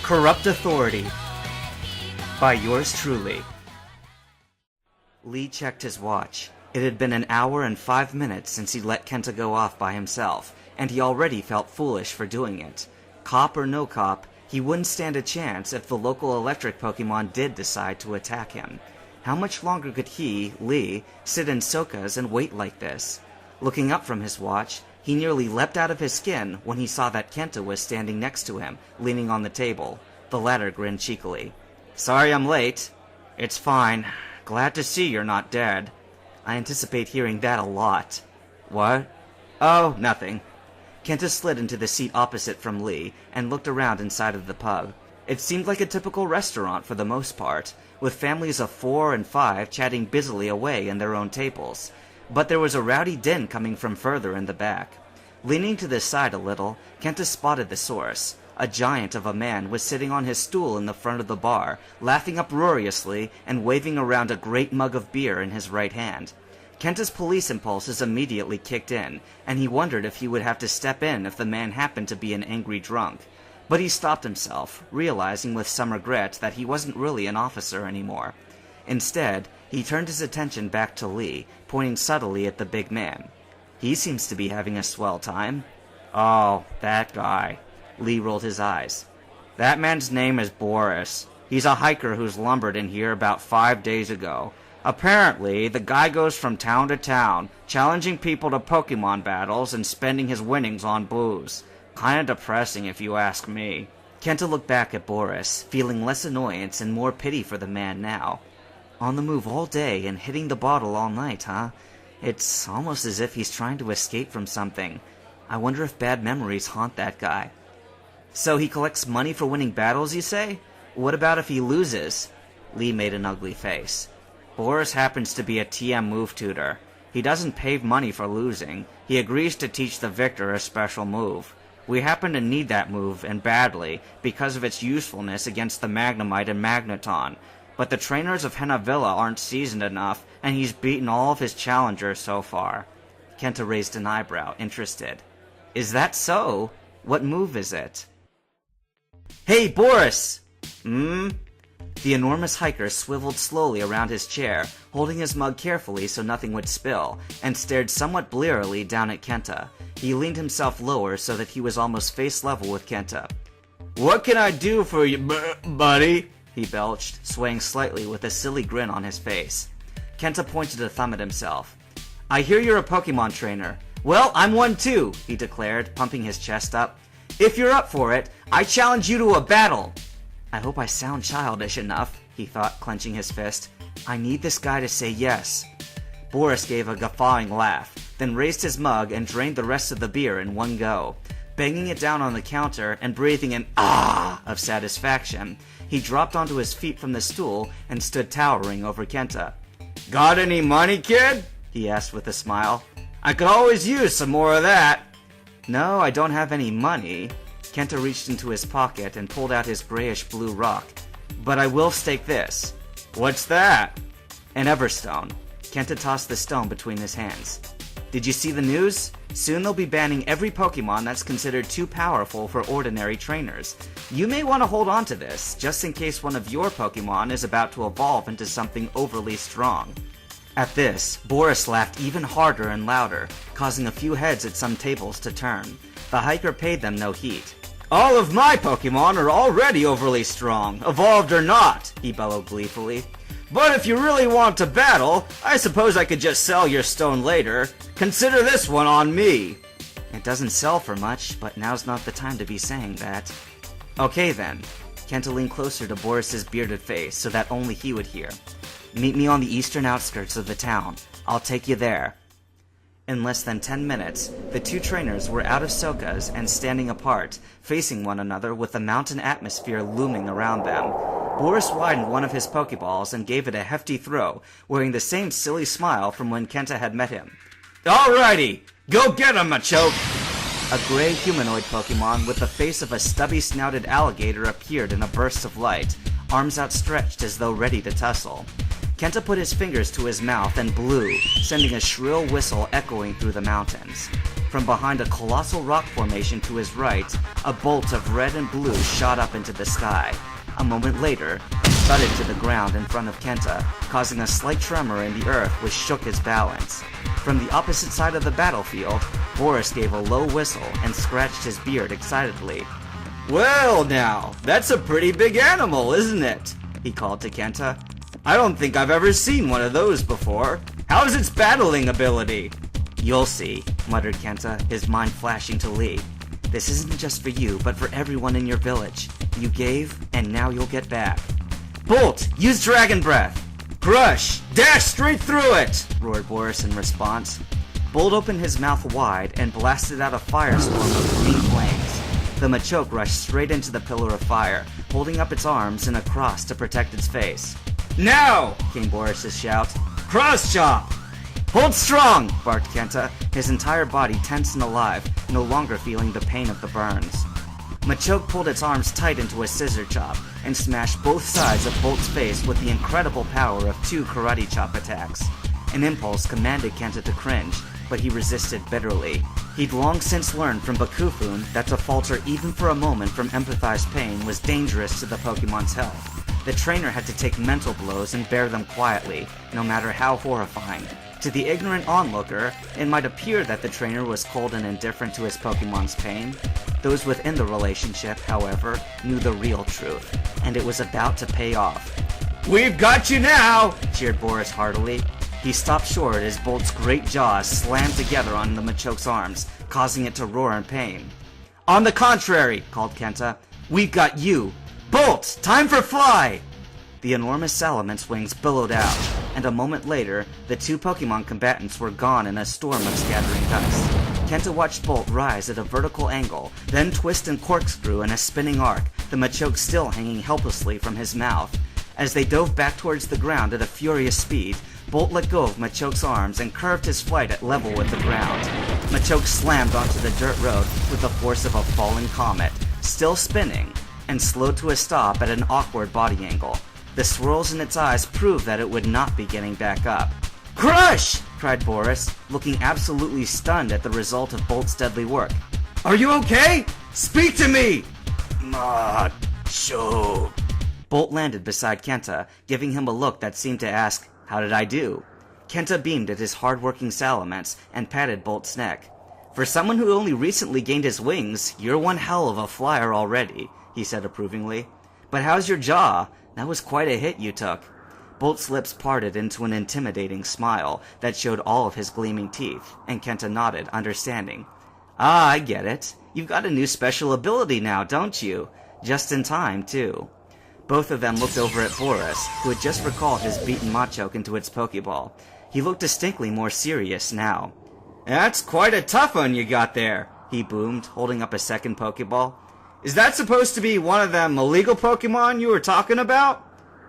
Corrupt Authority by yours truly. Lee checked his watch. It had been an hour and 5 minutes since he let Kenta go off by himself, and he already felt foolish for doing it. Cop or no cop, he wouldn't stand a chance if the local electric Pokemon did decide to attack him. How much longer could he, Lee, sit in Soka's and wait like this? Looking up from his watch, he nearly leapt out of his skin when he saw that Kenta was standing next to him, leaning on the table. The latter grinned cheekily. "Sorry I'm late." "It's fine. Glad to see you're not dead." "I anticipate hearing that a lot." "What?" "Oh, nothing." Kenta slid into the seat opposite from Lee and looked around inside of the pub. It seemed like a typical restaurant for the most part, with families of 4 and 5 chatting busily away in their own tables. But there was a rowdy din coming from further in the back. Leaning to the side a little, Kenta spotted the source. A giant of a man was sitting on his stool in the front of the bar, laughing uproariously and waving around a great mug of beer in his right hand. Kenta's police impulses immediately kicked in, and he wondered if he would have to step in if the man happened to be an angry drunk. But he stopped himself, realizing with some regret that he wasn't really an officer anymore. Instead, he turned his attention back to Lee, pointing subtly at the big man. "He seems to be having a swell time." "Oh, that guy." Lee rolled his eyes. "That man's name is Boris. He's a hiker who's lumbered in here about 5 days ago. Apparently, the guy goes from town to town, challenging people to Pokemon battles and spending his winnings on booze. Kinda depressing if you ask me." Kenta looked back at Boris, feeling less annoyance and more pity for the man now. On the move all day and hitting the bottle all night, huh? It's almost as if he's trying to escape from something. I wonder if bad memories haunt that guy. "So he collects money for winning battles, you say? What about if he loses?" Lee made an ugly face. "Boris happens to be a TM move tutor. He doesn't pay money for losing. He agrees to teach the victor a special move. We happen to need that move, and badly, because of its usefulness against the Magnemite and Magneton. But the trainers of Henavilla aren't seasoned enough, and he's beaten all of his challengers so far." Kenta raised an eyebrow, interested. "Is that so? What move is it?" "Hey, Boris!" The enormous hiker swiveled slowly around his chair, holding his mug carefully so nothing would spill, and stared somewhat blearily down at Kenta. He leaned himself lower so that he was almost face level with Kenta. "What can I do for you, buddy?" he belched, swaying slightly with a silly grin on his face. Kenta pointed a thumb at himself. "I hear you're a Pokemon trainer." "Well, I'm one too," he declared, pumping his chest up. "If you're up for it, I challenge you to a battle." I hope I sound childish enough, he thought, clenching his fist. I need this guy to say yes. Boris gave a guffawing laugh, then raised his mug and drained the rest of the beer in one go. Banging it down on the counter and breathing an ah of satisfaction, he dropped onto his feet from the stool and stood towering over Kenta. "Got any money, kid?" he asked with a smile. "I could always use some more of that." "No, I don't have any money." Kenta reached into his pocket and pulled out his grayish-blue rock. "But I will stake this." "What's that?" "An Everstone." Kenta tossed the stone between his hands. "Did you see the news? Soon they'll be banning every Pokemon that's considered too powerful for ordinary trainers. You may want to hold on to this, just in case one of your Pokemon is about to evolve into something overly strong." At this, Boris laughed even harder and louder, causing a few heads at some tables to turn. The hiker paid them no heed. "All of my Pokemon are already overly strong, evolved or not," he bellowed gleefully. "But if you really want to battle, I suppose I could just sell your stone later. Consider this one on me." "It doesn't sell for much, but now's not the time to be saying that." "Okay then." Kenta leaned closer to Boris's bearded face so that only he would hear. "Meet me on the eastern outskirts of the town. I'll take you there." In less than 10 minutes, the two trainers were out of Soka's and standing apart, facing one another with the mountain atmosphere looming around them. Boris widened one of his Pokeballs and gave it a hefty throw, wearing the same silly smile from when Kenta had met him. "Alrighty, go get him, Machoke!" A gray humanoid Pokemon with the face of a stubby-snouted alligator appeared in a burst of light, arms outstretched as though ready to tussle. Kenta put his fingers to his mouth and blew, sending a shrill whistle echoing through the mountains. From behind a colossal rock formation to his right, a bolt of red and blue shot up into the sky. A moment later, it thudded to the ground in front of Kenta, causing a slight tremor in the earth which shook his balance. From the opposite side of the battlefield, Boris gave a low whistle and scratched his beard excitedly. "Well now, that's a pretty big animal, isn't it?" he called to Kenta. "I don't think I've ever seen one of those before. How's its battling ability?" "You'll see," muttered Kenta, his mind flashing to Lee. "This isn't just for you, but for everyone in your village. You gave, and now you'll get back." "Bolt! Use Dragon Breath!" "Crush! Dash straight through it!" roared Boris in response. Bolt opened his mouth wide and blasted out a firestorm of green flames. The Machoke rushed straight into the pillar of fire, holding up its arms in a cross to protect its face. "Now!" came Boris's shout. "Cross chop!" "Hold strong!" barked Kenta, his entire body tense and alive, no longer feeling the pain of the burns. Machoke pulled its arms tight into a scissor chop and smashed both sides of Bolt's face with the incredible power of 2 karate chop attacks. An impulse commanded Kenta to cringe, but he resisted bitterly. He'd long since learned from Bakufun that to falter even for a moment from empathized pain was dangerous to the Pokemon's health. The trainer had to take mental blows and bear them quietly, no matter how horrifying. To the ignorant onlooker, it might appear that the trainer was cold and indifferent to his Pokemon's pain. Those within the relationship, however, knew the real truth, and it was about to pay off. "We've got you now!" cheered Boris heartily. He stopped short as Bolt's great jaws slammed together on the Machoke's arms, causing it to roar in pain. "On the contrary," called Kenta, "we've got you! Bolt, time for fly!" The enormous Salamance's wings billowed out, and a moment later, the 2 Pokemon combatants were gone in a storm of scattering dust. Kenta watched Bolt rise at a vertical angle, then twist and corkscrew in a spinning arc, the Machoke still hanging helplessly from his mouth. As they dove back towards the ground at a furious speed, Bolt let go of Machoke's arms and curved his flight at level with the ground. Machoke slammed onto the dirt road with the force of a falling comet, still spinning, and slowed to a stop at an awkward body angle. The swirls in its eyes proved that it would not be getting back up. "Crush!" cried Boris, looking absolutely stunned at the result of Bolt's deadly work. "Are you okay? Speak to me!" "Macho." Bolt landed beside Kenta, giving him a look that seemed to ask, "How did I do?" Kenta beamed at his hard-working Salamence and patted Bolt's neck. "For someone who only recently gained his wings, you're one hell of a flyer already," he said approvingly. "But how's your jaw? That was quite a hit you took." Bolt's lips parted into an intimidating smile that showed all of his gleaming teeth, and Kenta nodded, understanding. "Ah, I get it. You've got a new special ability now, don't you? Just in time, too." Both of them looked over at Boris, who had just recalled his beaten Machoke into its Pokeball. He looked distinctly more serious now. "That's quite a tough one you got there," he boomed, holding up a second Pokeball. "Is that supposed to be one of them illegal Pokemon you were talking about?"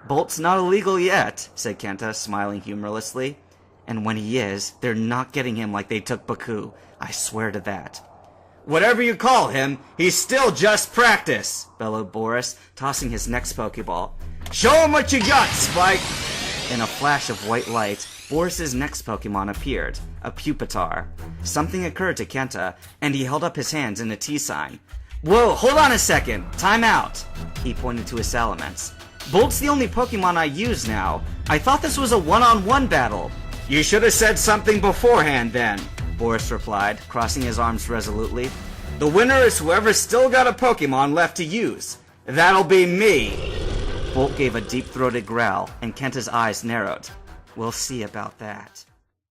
"Bolt's not illegal yet," said Kenta, smiling humorlessly. "And when he is, they're not getting him like they took Baku. I swear to that." "Whatever you call him, he's still just practice," bellowed Boris, tossing his next Pokeball. "Show him what you got, Spike!" In a flash of white light, Boris's next Pokemon appeared, a Pupitar. Something occurred to Kenta, and he held up his hands in a T sign. "Whoa, hold on a second! Time out!" He pointed to his Salamence. "Bolt's the only Pokemon I use now. I thought this was a one-on-one battle." "You should have said something beforehand then," Boris replied, crossing his arms resolutely. "The winner is whoever's still got a Pokemon left to use. That'll be me." Bolt gave a deep-throated growl, and Kenta's eyes narrowed. "We'll see about that."